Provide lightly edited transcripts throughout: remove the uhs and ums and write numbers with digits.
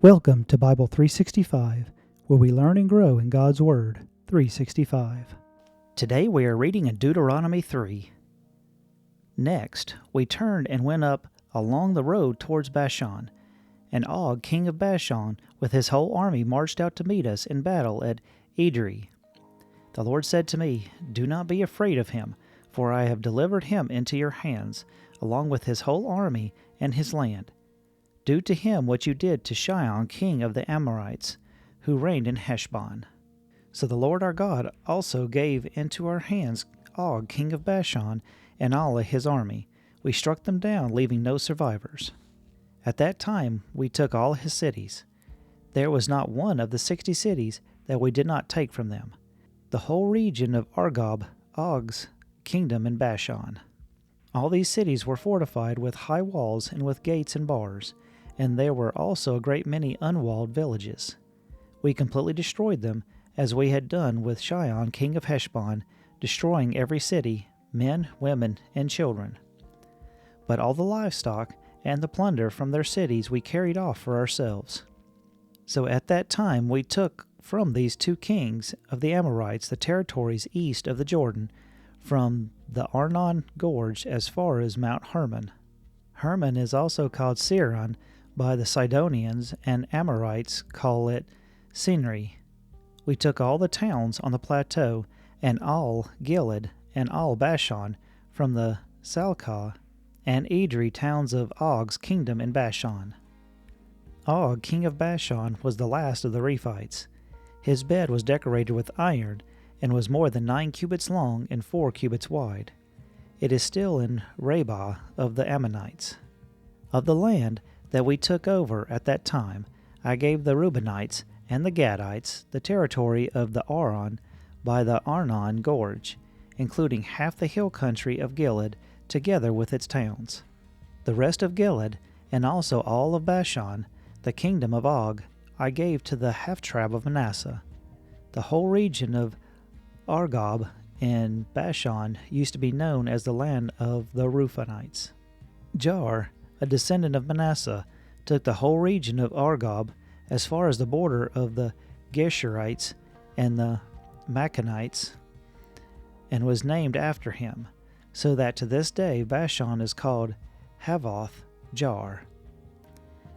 Welcome to Bible 365, where we learn and grow in God's Word 365. Today we are reading in Deuteronomy 3. Next, we turned and went up along the road towards Bashan, and Og, king of Bashan, with his whole army marched out to meet us in battle at Edrei. The Lord said to me, "Do not be afraid of him, for I have delivered him into your hands, along with his whole army and his land. Do to him what you did to Sihon, king of the Amorites, who reigned in Heshbon." So the Lord our God also gave into our hands Og, king of Bashan, and all his army. We struck them down, leaving no survivors. At that time we took all his cities. There was not one of the 60 cities that we did not take from them. The whole region of Argob, Og's kingdom in Bashan. All these cities were fortified with high walls and with gates and bars, and there were also a great many unwalled villages. We completely destroyed them, as we had done with Sihon, king of Heshbon, destroying every city, men, women, and children. But all the livestock and the plunder from their cities we carried off for ourselves. So at that time we took from these two kings of the Amorites the territories east of the Jordan, from the Arnon Gorge as far as Mount Hermon. Hermon is also called Sirion by the Sidonians, and Amorites call it Sinri. We took all the towns on the plateau, and all Gilead, and all Bashan, from the Salcah and Edrei towns of Og's kingdom in Bashan. Og, king of Bashan, was the last of the Rephites. His bed was decorated with iron, and was more than 9 cubits long and 4 cubits wide. It is still in Rabbah of the Ammonites. Of the land that we took over at that time, I gave the Reubenites and the Gadites the territory of the Aron by the Arnon Gorge, including half the hill country of Gilead, together with its towns. The rest of Gilead, and also all of Bashan, the kingdom of Og, I gave to the half-tribe of Manasseh. The whole region of Argob in Bashan used to be known as the land of the Reubenites. Jar, a descendant of Manasseh, took the whole region of Argob as far as the border of the Geshurites and the Machanites, and was named after him, so that to this day Bashan is called Havoth Jar.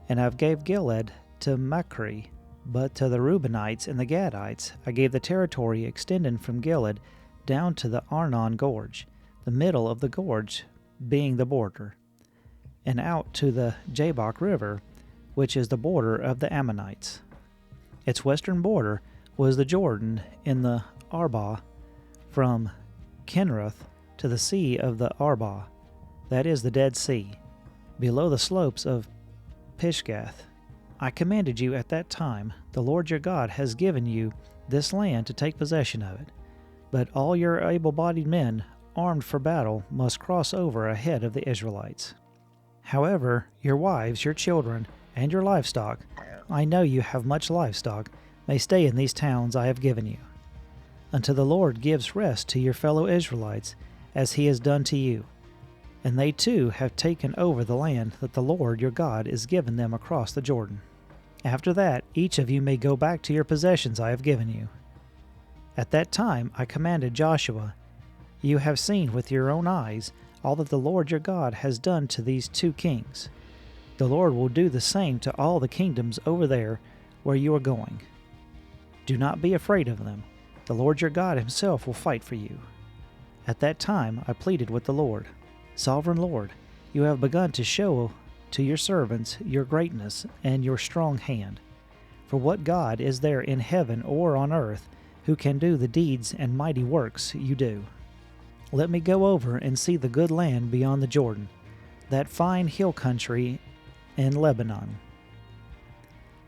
And I gave Gilead to Machri, but to the Reubenites and the Gadites I gave the territory extending from Gilead down to the Arnon Gorge, the middle of the gorge being the border, and out to the Jabbok River, which is the border of the Ammonites. Its western border was the Jordan in the Arba, from Kinnereth to the sea of the Arba, that is the Dead Sea, below the slopes of Pisgath. I commanded you at that time, the Lord your God has given you this land to take possession of it, but all your able-bodied men, armed for battle, must cross over ahead of the Israelites. However, your wives, your children, and your livestock, I know you have much livestock, may stay in these towns I have given you, until the Lord gives rest to your fellow Israelites, as he has done to you. And they too have taken over the land that the Lord your God is giving them across the Jordan. After that, each of you may go back to your possessions I have given you. At that time I commanded Joshua, "You have seen with your own eyes all that the Lord your God has done to these two kings. The Lord will do the same to all the kingdoms over there where you are going. Do not be afraid of them. The Lord your God himself will fight for you." At that time I pleaded with the Lord, "Sovereign Lord, you have begun to show to your servants your greatness and your strong hand. For what God is there in heaven or on earth who can do the deeds and mighty works you do? Let me go over and see the good land beyond the Jordan, that fine hill country in Lebanon."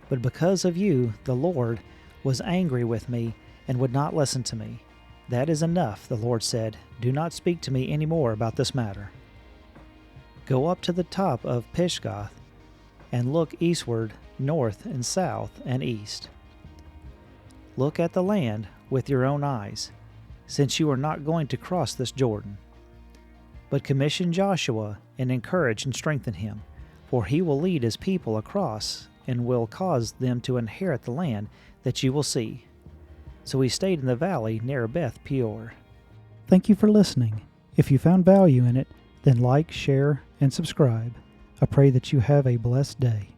But because of you, the Lord was angry with me and would not listen to me. "That is enough," the Lord said. "Do not speak to me any more about this matter. Go up to the top of Pisgah and look eastward, north and south and east. Look at the land with your own eyes, since you are not going to cross this Jordan. But commission Joshua and encourage and strengthen him, for he will lead his people across and will cause them to inherit the land that you will see. So we stayed in the valley near Beth Peor. Thank you for listening. If you found value in it, then like, share, and subscribe. I pray that you have a blessed day.